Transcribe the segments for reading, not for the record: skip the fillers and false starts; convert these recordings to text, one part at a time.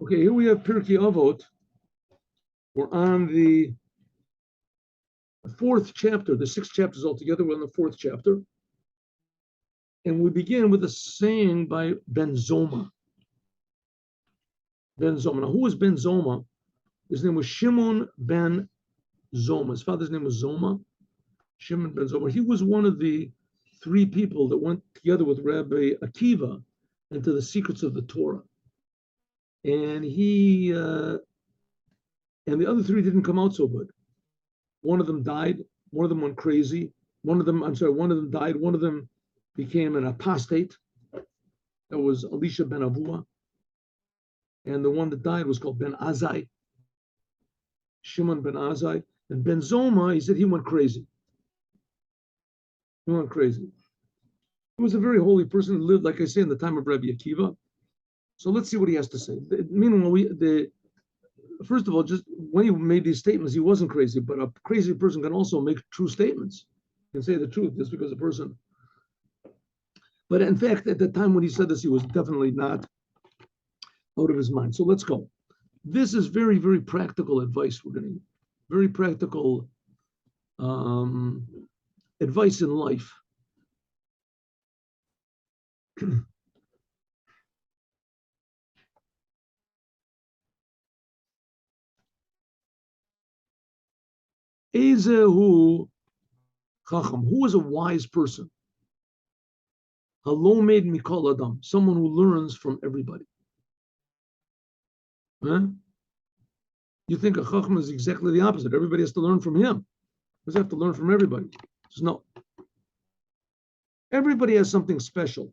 Okay, here we have Pirki Avot. We're on the fourth chapter. There's 6 chapters altogether. We're on the 4th chapter. And we begin with a saying by Ben Zoma. Ben Zoma. Now, who was Ben Zoma? His name was Shimon ben Zoma. His father's name was Zoma. Shimon ben Zoma. He was one of the 3 people that went together with Rabbi Akiva into the secrets of the Torah. And and the other 3 didn't come out so good. One of them died. One of them went crazy. One of them died. One of them became an apostate. That was Elisha ben Avua. And the one that died was called Ben Azai. Shimon ben Azai. And Ben Zoma, he said he went crazy. He went crazy. He was a very holy person who lived, like I say, in the time of Rabbi Akiva. So let's see what he has to say. Meanwhile, first of all, just when he made these statements, he wasn't crazy, but a crazy person can also make true statements. He can say the truth just because a person. But in fact, at the time when he said this, he was definitely not out of his mind. So let's go. This is very, very practical advice we're getting. Very practical advice in life. Ezehu Chacham, who is a wise person? Halomed mikol adam, someone who learns from everybody. Huh? You think a Chacham is exactly the opposite. Everybody has to learn from him. Does have to learn from everybody? No. Everybody has something special.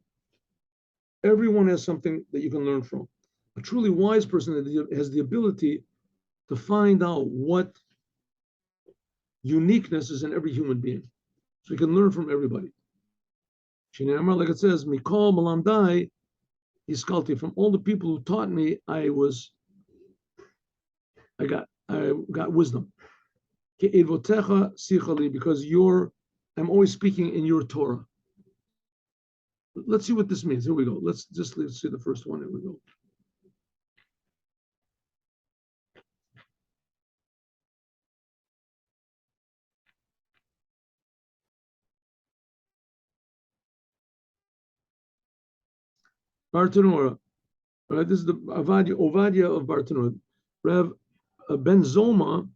Everyone has something that you can learn from. A truly wise person has the ability to find out what uniqueness is in every human being. So you can learn from everybody. Like it says, Mikol Malamdai Iskalti, from all the people who taught me, I got wisdom. Because I'm always speaking in your Torah. Let's see what this means. Here we go. Let's see the first one. Here we go. Bartanura. Right, this is the Ovadia of Bartanura. Rav Ben Zoma,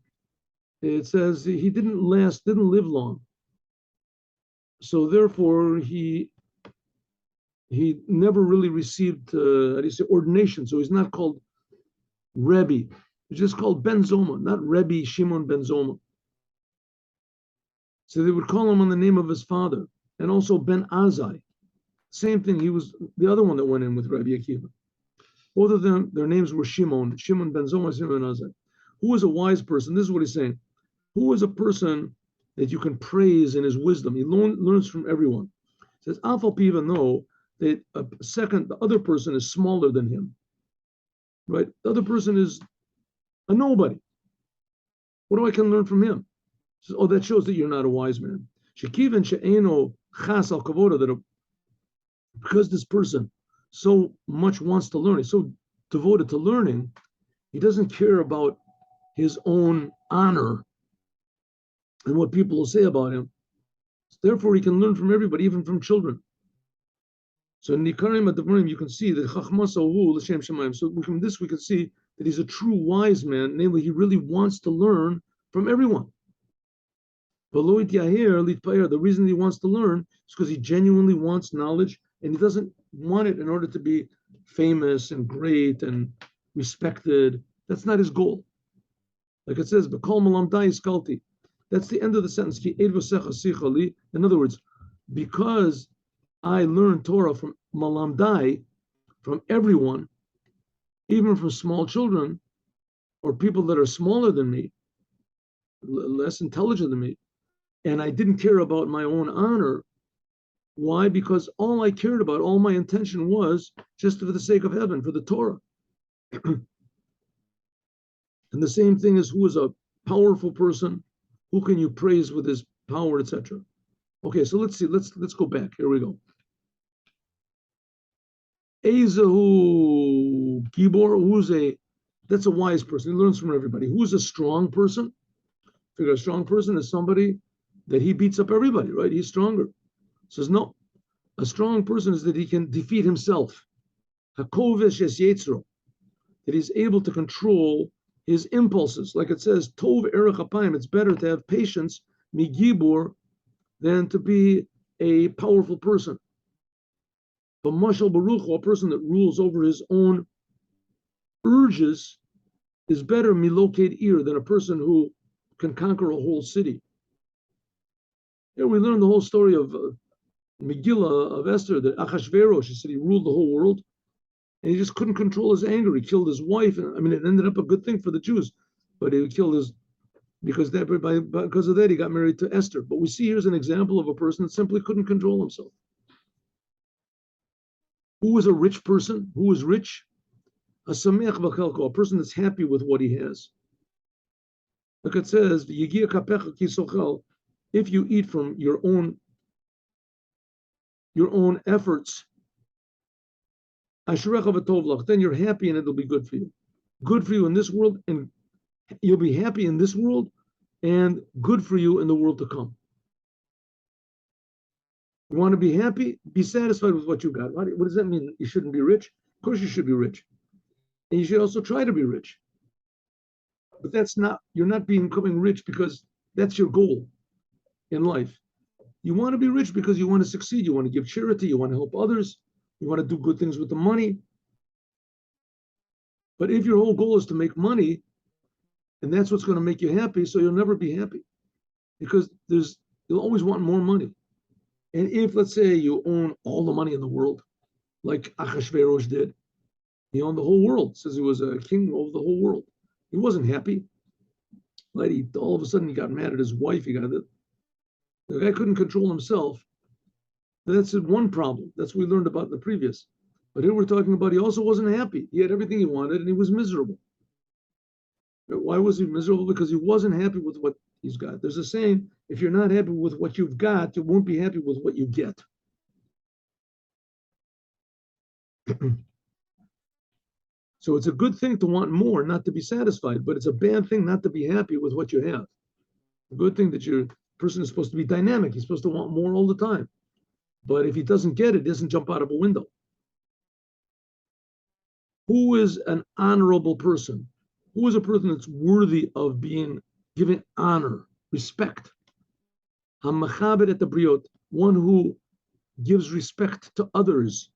it says he didn't live long. So therefore, he never really received ordination. So he's not called Rebbe. He's just called Ben Zoma, not Rebbe Shimon Ben Zoma. So they would call him on the name of his father, and also Ben Azai. Same thing. He was the other one that went in with Rabbi Akiva. Both of them, their names were Shimon Ben Zoma, Shimon Ben Azai. Who is a wise person? This is what he's saying. Who is a person that you can praise in his wisdom? He learns from everyone. He says, Alpha Piva, know that the other person is smaller than him. Right? The other person is a nobody. What do I can learn from him? He says, that shows that you're not a wise man. Shekiven she'eno chas al kavoda, that because this person so much wants to learn, he's so devoted to learning, he doesn't care about his own honor and what people will say about him. Therefore, he can learn from everybody, even from children. So in Nikarim Adavarim, you can see that Chachmasahu l'shem shemayim. So from this, we can see that he's a true wise man. Namely, he really wants to learn from everyone. The reason he wants to learn is because he genuinely wants knowledge, and he doesn't want it in order to be famous and great and respected. That's not his goal. Like it says, B'kol malamdai iskalti. That's the end of the sentence. In other words, because I learned Torah from malamdai, from everyone, even from small children or people that are smaller than me, less intelligent than me, and I didn't care about my own honor. Why? Because all I cared about, all my intention was just for the sake of heaven, for the Torah. And the same thing is, who is a powerful person? Who can you praise with his power, etc.? Okay, so let's see. Let's go back. Here we go. Ezehu Gibor, who's a That's a wise person. He learns from everybody. Who's a strong person? Figure a strong person is somebody that he beats up everybody, right? He's stronger. Says no. A strong person is that he can defeat himself. Hakovesh es yetzro, that he's able to control his impulses. Like it says, Tov erech apayim, it's better to have patience, migibor, than to be a powerful person. But mashal baruch, a person that rules over his own urges, is better miloked ear than a person who can conquer a whole city. Here we learn the whole story of Megillah of Esther, that Achashverosh, he said he ruled the whole world, and he just couldn't control his anger. He killed his wife, and I mean, it ended up a good thing for the Jews, but he killed his, because of that he got married to Esther. But we see here's an example of a person that simply couldn't control himself. Who is a rich person? Who is rich? A sameach b'chelko, a person that's happy with what he has. Like it says, "V'yigia kapecha ki sochel," if you eat from your own efforts, asherecha v'tovlach, then you're happy and it'll be good for you. Good for you in this world, and you'll be happy in this world, and good for you in the world to come. You want to be happy? Be satisfied with what you got. What does that mean? You shouldn't be rich? Of course you should be rich. And you should also try to be rich. But you're not becoming rich because that's your goal in life. You want to be rich because you want to succeed. You want to give charity. You want to help others. You want to do good things with the money. But if your whole goal is to make money, and that's what's going to make you happy, so you'll never be happy. Because you'll always want more money. And if, let's say, you own all the money in the world, like Achashverosh did, he owned the whole world, says he was a king over the whole world. He wasn't happy. Like all of a sudden he got mad at his wife. The guy couldn't control himself. That's one problem. That's what we learned about in the previous. But here we're talking about he also wasn't happy. He had everything he wanted and he was miserable. Why was he miserable? Because he wasn't happy with what he's got. There's a saying, if you're not happy with what you've got, you won't be happy with what you get. So it's a good thing to want more, not to be satisfied, but it's a bad thing not to be happy with what you have. A good thing that your person is supposed to be dynamic. He's supposed to want more all the time. But if he doesn't get it, he doesn't jump out of a window. Who is an honorable person? Who is a person that's worthy of being given honor, respect? Hamachabed et habriot, one who gives respect to others.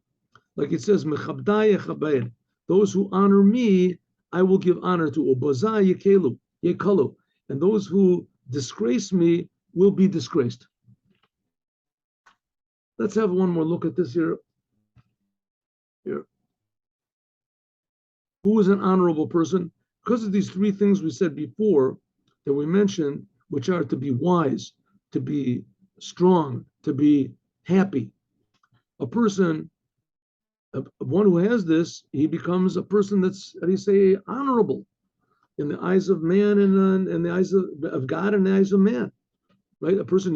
Like it says, Mechabdai echabed, those who honor me, I will give honor to. Ubazai yekalu, and those who disgrace me will be disgraced. Let's have one more look at this here. Who is an honorable person? Because of these three things we said before that we mentioned, which are to be wise, to be strong, to be happy. A person, one who has this, he becomes a person that's, how do you say, honorable in the eyes of man and in the eyes of God and the eyes of man, right? A person,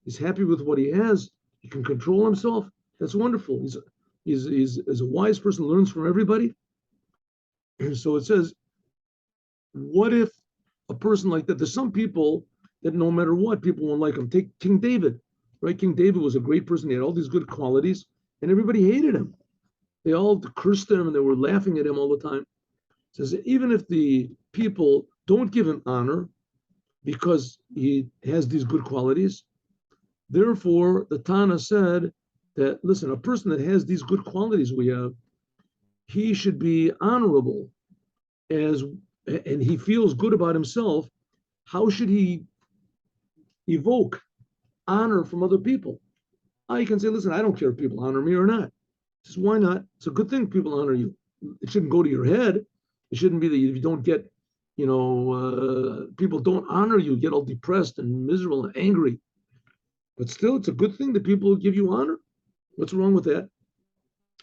he's happy with what he has. He can control himself. That's wonderful. He's a wise person, learns from everybody. So it says, what if a person like that, there's some people that no matter what, people won't like him. Take King David, right? King David was a great person. He had all these good qualities and everybody hated him. They all cursed him and they were laughing at him all the time. It says, even if the people don't give him honor because he has these good qualities, therefore the Tana said that, listen, a person that has these good qualities we have, he should be honorable and he feels good about himself. How should he evoke honor from other people? You can say, listen, I don't care if people honor me or not. Says, why not? It's a good thing people honor you. It shouldn't go to your head. It shouldn't be that if you don't get, people don't honor you, get all depressed and miserable and angry. But still, it's a good thing that people give you honor. What's wrong with that?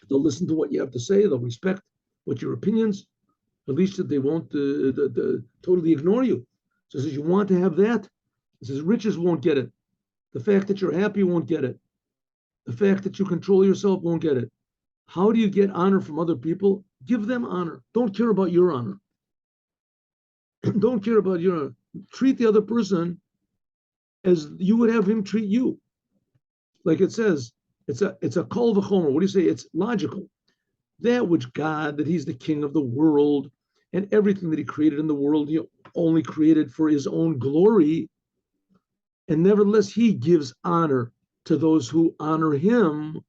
They'll listen to what you have to say. They'll respect what your opinions. At least that they won't totally ignore you. So it says you want to have that. It says riches won't get it. The fact that you're happy won't get it. The fact that you control yourself won't get it. How do you get honor from other people? Give them honor. Don't care about your honor. Don't care about your, treat the other person as you would have him treat you. Like it says, it's a kol v'chomer. What do you say? It's logical. That which God, that he's the king of the world, and everything that he created in the world, he only created for his own glory. And nevertheless, he gives honor to those who honor him.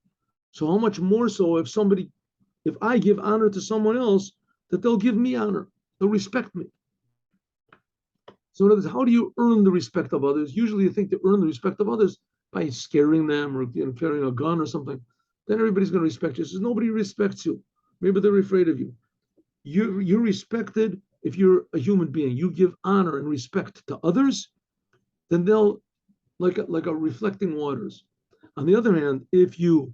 So how much more so if I give honor to someone else, that they'll give me honor, they'll respect me. So in other words, how do you earn the respect of others? Usually you think to earn the respect of others by scaring them or carrying a gun or something. Then everybody's going to respect you. Says nobody respects you. Maybe they're afraid of you. You're respected if you're a human being. You give honor and respect to others, then they'll like a reflecting waters. On the other hand, if you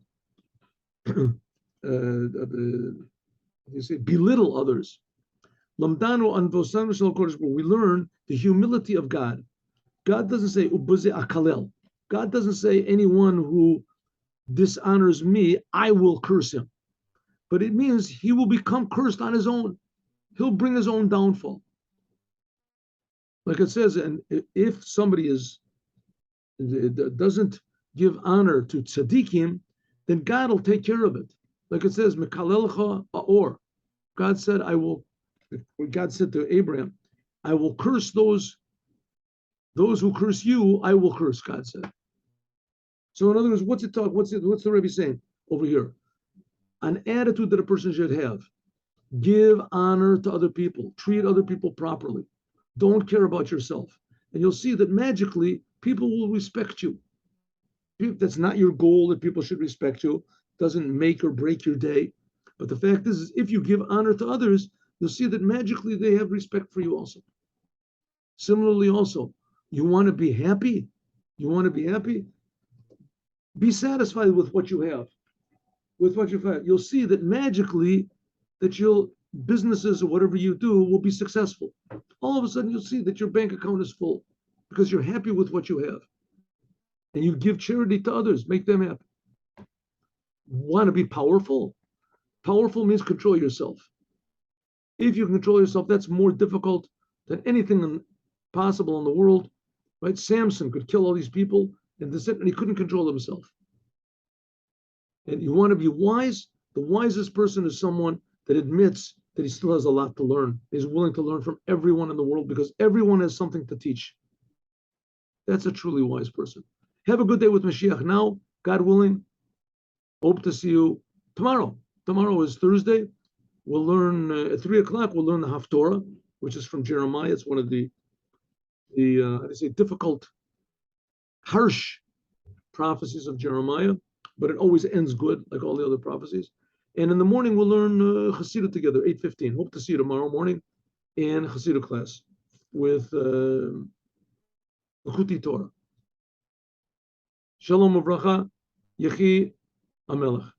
you say belittle others, we learn the humility of God. God doesn't say akalel. God doesn't say anyone who dishonors me, I will curse him. But it means he will become cursed on his own. He'll bring his own downfall. Like it says, and if somebody doesn't give honor to tzaddikim, then God will take care of it. Like it says, Mekalelcha aor. God said to Abraham, I will curse those who curse you, I will curse, God said. So in other words, what's the Rebbe saying over here? An attitude that a person should have. Give honor to other people. Treat other people properly. Don't care about yourself. And you'll see that magically people will respect you. That's not your goal that people should respect you. Doesn't make or break your day. But the fact is if you give honor to others, you'll see that magically they have respect for you also. Similarly also, you want to be happy? You want to be happy? Be satisfied with what you have. With what you've had. You'll see that magically that your businesses or whatever you do will be successful. All of a sudden you'll see that your bank account is full because you're happy with what you have. And you give charity to others, make them happy. Want to be powerful? Powerful means control yourself. If you control yourself, that's more difficult than anything possible in the world. Right? Samson could kill all these people and he couldn't control himself. And you want to be wise? The wisest person is someone that admits that he still has a lot to learn. He's willing to learn from everyone in the world because everyone has something to teach. That's a truly wise person. Have a good day with Mashiach now. God willing, hope to see you tomorrow. Tomorrow is Thursday. We'll learn at 3 o'clock. We'll learn the Haftorah, which is from Jeremiah. It's one of the difficult, harsh prophecies of Jeremiah, but it always ends good, like all the other prophecies. And in the morning, we'll learn Chassidut together, 8:15. Hope to see you tomorrow morning in Chassidut class with Chuti Torah. Shalom Uvracha, Yechi Amelech.